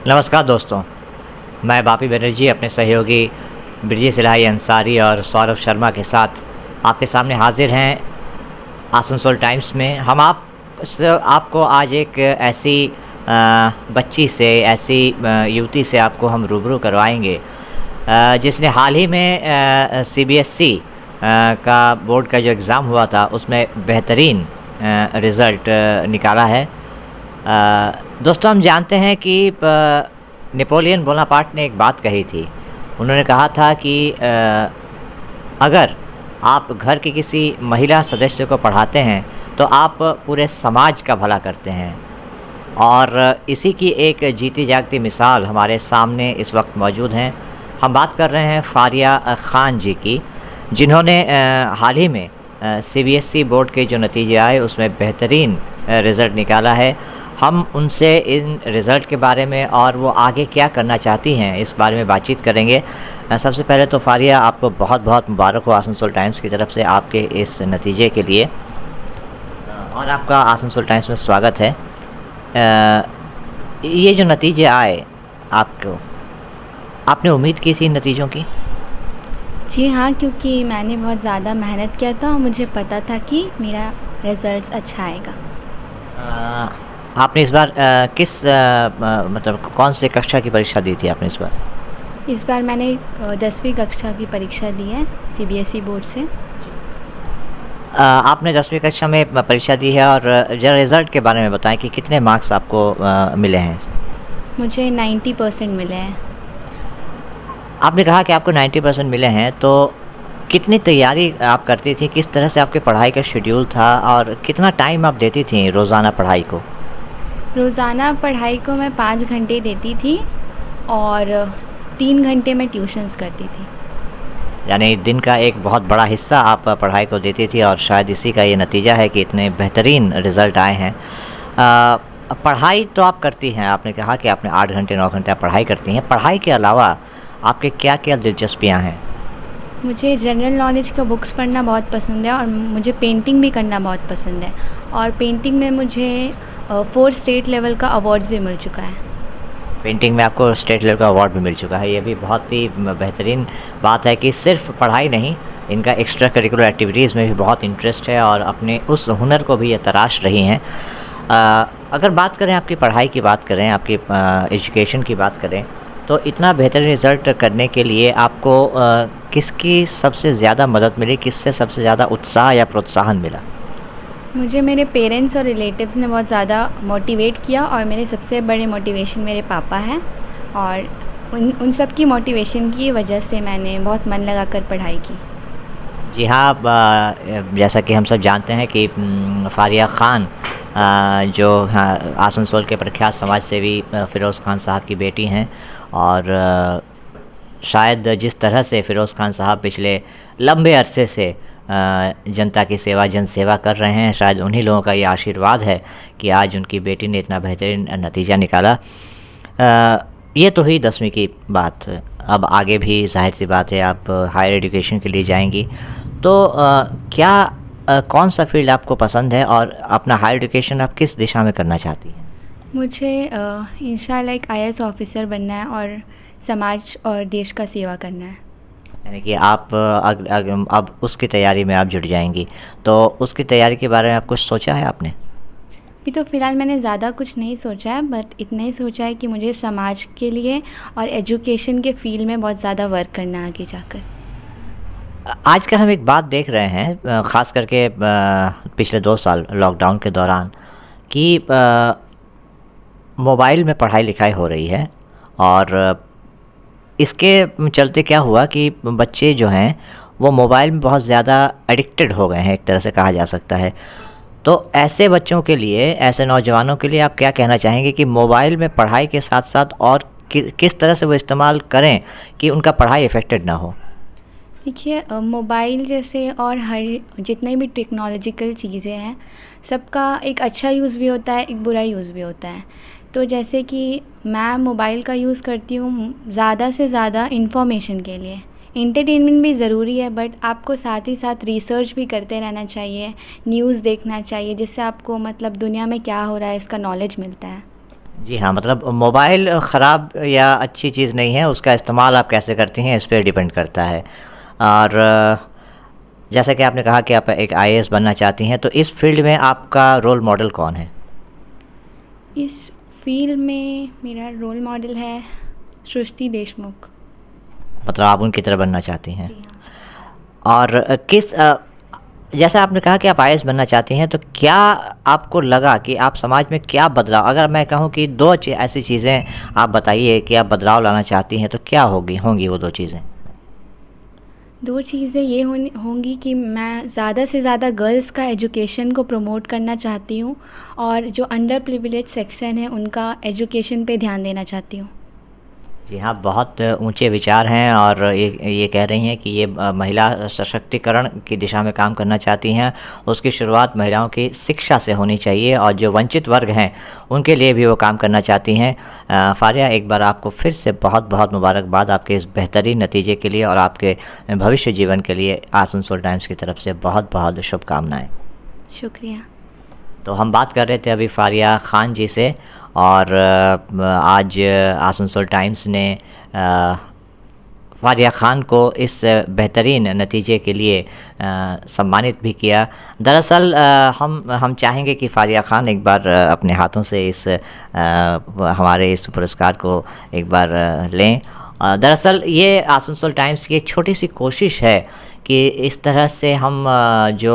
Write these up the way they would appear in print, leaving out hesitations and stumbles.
नमस्कार दोस्तों, मैं बापी बनर्जी अपने सहयोगी ब्रिजेश इलाही अंसारी और सौरभ शर्मा के साथ आपके सामने हाजिर हैं आसनसोल टाइम्स में। हम आपको आज एक ऐसी बच्ची से, ऐसी युवती से आपको हम रूबरू करवाएंगे जिसने हाल ही में सीबीएसई का बोर्ड का जो एग्ज़ाम हुआ था उसमें बेहतरीन रिज़ल्ट निकाला है। दोस्तों, हम जानते हैं कि नेपोलियन बोनापार्ट ने एक बात कही थी। उन्होंने कहा था कि अगर आप घर की किसी महिला सदस्य को पढ़ाते हैं तो आप पूरे समाज का भला करते हैं। और इसी की एक जीती जागती मिसाल हमारे सामने इस वक्त मौजूद हैं। हम बात कर रहे हैं फारिया ख़ान जी की, जिन्होंने हाल ही में सीबीएसई बोर्ड के जो नतीजे आए उसमें बेहतरीन रिज़ल्ट निकाला है। हम उनसे इन रिज़ल्ट के बारे में और वो आगे क्या करना चाहती हैं इस बारे में बातचीत करेंगे। सबसे पहले तो फारिया, आपको बहुत बहुत मुबारक हो आसनसोल टाइम्स की तरफ से आपके इस नतीजे के लिए, और आपका आसनसोल टाइम्स में स्वागत है। ये जो नतीजे आए आपको, आपने उम्मीद की थी इन नतीजों की? जी हाँ, क्योंकि मैंने बहुत ज़्यादा मेहनत किया था और मुझे पता था कि मेरा रिज़ल्ट अच्छा आएगा। आपने इस बार मतलब कौन से कक्षा की परीक्षा दी थी आपने इस बार? इस बार मैंने 10वीं कक्षा की परीक्षा दी है सीबीएसई बोर्ड से। आपने 10वीं कक्षा में परीक्षा दी है, और ज़रा रिज़ल्ट के बारे में बताएं कि कितने मार्क्स आपको मिले हैं? मुझे 90% मिले हैं। आपने कहा कि आपको 90% मिले हैं, तो कितनी तैयारी आप करती थी? किस तरह से आपके पढ़ाई का शेड्यूल था और कितना टाइम आप देती थी रोज़ाना पढ़ाई को? रोज़ाना पढ़ाई को मैं 5 घंटे देती थी और 3 घंटे मैं ट्यूशन्स करती थी। यानी दिन का एक बहुत बड़ा हिस्सा आप पढ़ाई को देती थी, और शायद इसी का ये नतीजा है कि इतने बेहतरीन रिज़ल्ट आए हैं। पढ़ाई तो आप करती हैं, आपने कहा कि आपने 8 घंटे 9 घंटे आप पढ़ाई करती हैं। पढ़ाई के अलावा आपके क्या क्या दिलचस्पियाँ हैं? मुझे जनरल नॉलेज का बुक्स पढ़ना बहुत पसंद है और मुझे पेंटिंग भी करना बहुत पसंद है, और पेंटिंग में मुझे 4 स्टेट लेवल का अवार्ड्स भी मिल चुका है। पेंटिंग में आपको स्टेट लेवल का अवार्ड भी मिल चुका है। ये भी बहुत ही बेहतरीन बात है कि सिर्फ पढ़ाई नहीं, इनका एक्स्ट्रा करिकुलर एक्टिविटीज़ में भी बहुत इंटरेस्ट है और अपने उस हुनर को भी ये तराश रही हैं। अगर बात करें आपकी पढ़ाई की, बात करें आपकी एजुकेशन की बात करें, तो इतना बेहतरीन रिज़ल्ट करने के लिए आपको किसकी सबसे ज़्यादा मदद मिली? किससे सबसे ज़्यादा उत्साह या प्रोत्साहन मिला? मुझे मेरे पेरेंट्स और रिलेटिव्स ने बहुत ज़्यादा मोटिवेट किया, और मेरे सबसे बड़े मोटिवेशन मेरे पापा हैं, और उन सब की मोटिवेशन की वजह से मैंने बहुत मन लगाकर पढ़ाई की। जी हाँ, जैसा कि हम सब जानते हैं कि फारिया ख़ान जो आसनसोल के प्रख्यात समाज सेवी फ़िरोज़ ख़ान साहब की बेटी हैं, और शायद जिस तरह से फ़िरोज़ ख़ान साहब पिछले लंबे अरसे से जनता की सेवा, जन सेवा कर रहे हैं, शायद उन्हीं लोगों का ये आशीर्वाद है कि आज उनकी बेटी ने इतना बेहतरीन नतीजा निकाला। ये तो हुई 10वीं की बात। अब आगे भी ज़ाहिर सी बात है आप हायर एजुकेशन के लिए जाएंगी, तो कौन सा फील्ड आपको पसंद है और अपना हायर एजुकेशन आप किस दिशा में करना चाहती हैं? मुझे इंशाल्लाह एक आईएएस ऑफिसर बनना है और समाज और देश का सेवा करना है। यानी कि आप अब उसकी तैयारी में आप जुट जाएंगी, तो उसकी तैयारी के बारे में आप कुछ सोचा है आपने? अभी तो फ़िलहाल मैंने ज़्यादा कुछ नहीं सोचा है, बट इतना ही सोचा है कि मुझे समाज के लिए और एजुकेशन के फील्ड में बहुत ज़्यादा वर्क करना है आगे जाकर। आजकल हम एक बात देख रहे हैं, ख़ास करके पिछले 2 साल लॉकडाउन के दौरान, कि मोबाइल में पढ़ाई लिखाई हो रही है, और इसके चलते क्या हुआ कि बच्चे जो हैं वो मोबाइल में बहुत ज़्यादा एडिक्टेड हो गए हैं, एक तरह से कहा जा सकता है। तो ऐसे बच्चों के लिए, ऐसे नौजवानों के लिए आप क्या कहना चाहेंगे कि मोबाइल में पढ़ाई के साथ साथ और किस तरह से वो इस्तेमाल करें कि उनका पढ़ाई इफ़ेक्टेड ना हो? देखिए, मोबाइल जैसे और हर जितने भी टेक्नोलॉजिकल चीज़ें हैं, सबका एक अच्छा यूज़ भी होता है, एक बुरा यूज़ भी होता है। तो जैसे कि मैं मोबाइल का यूज़ करती हूँ ज़्यादा से ज़्यादा इन्फॉर्मेशन के लिए। एंटरटेनमेंट भी ज़रूरी है, बट आपको साथ ही साथ रिसर्च भी करते रहना चाहिए, न्यूज़ देखना चाहिए, जिससे आपको मतलब दुनिया में क्या हो रहा है इसका नॉलेज मिलता है। जी हाँ, मतलब मोबाइल ख़राब या अच्छी चीज़ नहीं है, उसका इस्तेमाल आप कैसे करती हैं इस पे डिपेंड करता है। और जैसा कि आपने कहा कि आप एक आईएएस बनना चाहती हैं, तो इस फ़ील्ड में आपका रोल मॉडल कौन है? इस फ़ील्ड में मेरा रोल मॉडल है सृष्टि देशमुख। मतलब आप उनकी तरह बनना चाहती हैं। जी हाँ। और जैसा आपने कहा कि आप आईएएस बनना चाहती हैं, तो क्या आपको लगा कि आप समाज में क्या बदलाव, अगर मैं कहूँ कि 2 ऐसी चीज़ें आप बताइए कि आप बदलाव लाना चाहती हैं, तो क्या होंगी वो 2 चीज़ें? 2 चीज़ें ये होंगी कि मैं ज़्यादा से ज़्यादा गर्ल्स का एजुकेशन को प्रमोट करना चाहती हूँ और जो अंडर प्रिविलेज सेक्शन है उनका एजुकेशन पे ध्यान देना चाहती हूँ। जी हाँ, बहुत ऊँचे विचार हैं और ये कह रही हैं कि ये महिला सशक्तिकरण की दिशा में काम करना चाहती हैं। उसकी शुरुआत महिलाओं की शिक्षा से होनी चाहिए और जो वंचित वर्ग हैं, उनके लिए भी वो काम करना चाहती हैं। फ़ारिया, एक बार आपको फिर से बहुत-बहुत मुबारकबाद आपके इस बेहतरीन नतीजे के लिए और आपके भविष्य जीवन के लिए। आसनसोल टाइम्स की तरफ से बहुत-बहुत शुभकामनाएँ। शुक्रिया। तो हम बात कर रहे थे अभी फ़ारिया ख़ान जी से और आज आसनसोल टाइम्स ने फ़ारिया ख़ान को इस बेहतरीन नतीजे के लिए सम्मानित भी किया। दरअसल हम चाहेंगे कि फ़ारिया ख़ान एक बार अपने हाथों से हमारे इस पुरस्कार को एक बार लें। दरअसल ये आसनसोल टाइम्स की एक छोटी सी कोशिश है कि इस तरह से हम जो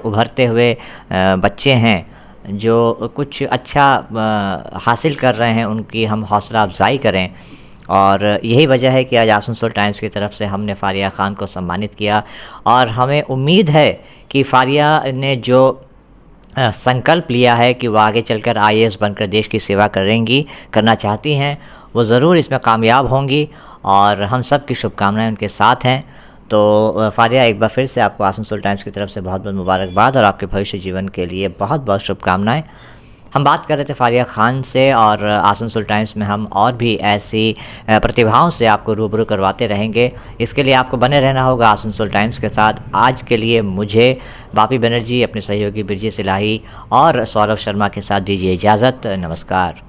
उभरते हुए बच्चे हैं, जो कुछ अच्छा हासिल कर रहे हैं, उनकी हम हौसला अफ़ज़ाई करें। और यही वजह है कि आज आसनसोल टाइम्स की तरफ से हमने फ़ारिया ख़ान को सम्मानित किया और हमें उम्मीद है कि फ़ारिया ने जो संकल्प लिया है कि वो आगे चलकर आईएएस बनकर देश की सेवा करना चाहती हैं, वो ज़रूर इसमें कामयाब होंगी और हम सब की शुभकामनाएँ उनके साथ हैं। तो फ़ारिया, एक बार फिर से आपको आसनसोल टाइम्स की तरफ से बहुत-बहुत मुबारकबाद और आपके भविष्य जीवन के लिए बहुत-बहुत शुभकामनाएँ। हम बात कर रहे थे फ़ारिया ख़ान से और आसनसोल टाइम्स में हम और भी ऐसी प्रतिभाओं से आपको रूबरू करवाते रहेंगे। इसके लिए आपको बने रहना होगा आसनसोल टाइम्स के साथ। आज के लिए मुझे बापी बनर्जी, अपने सहयोगी बिरजी सिलाही और सौरभ शर्मा के साथ दीजिए इजाज़त। नमस्कार।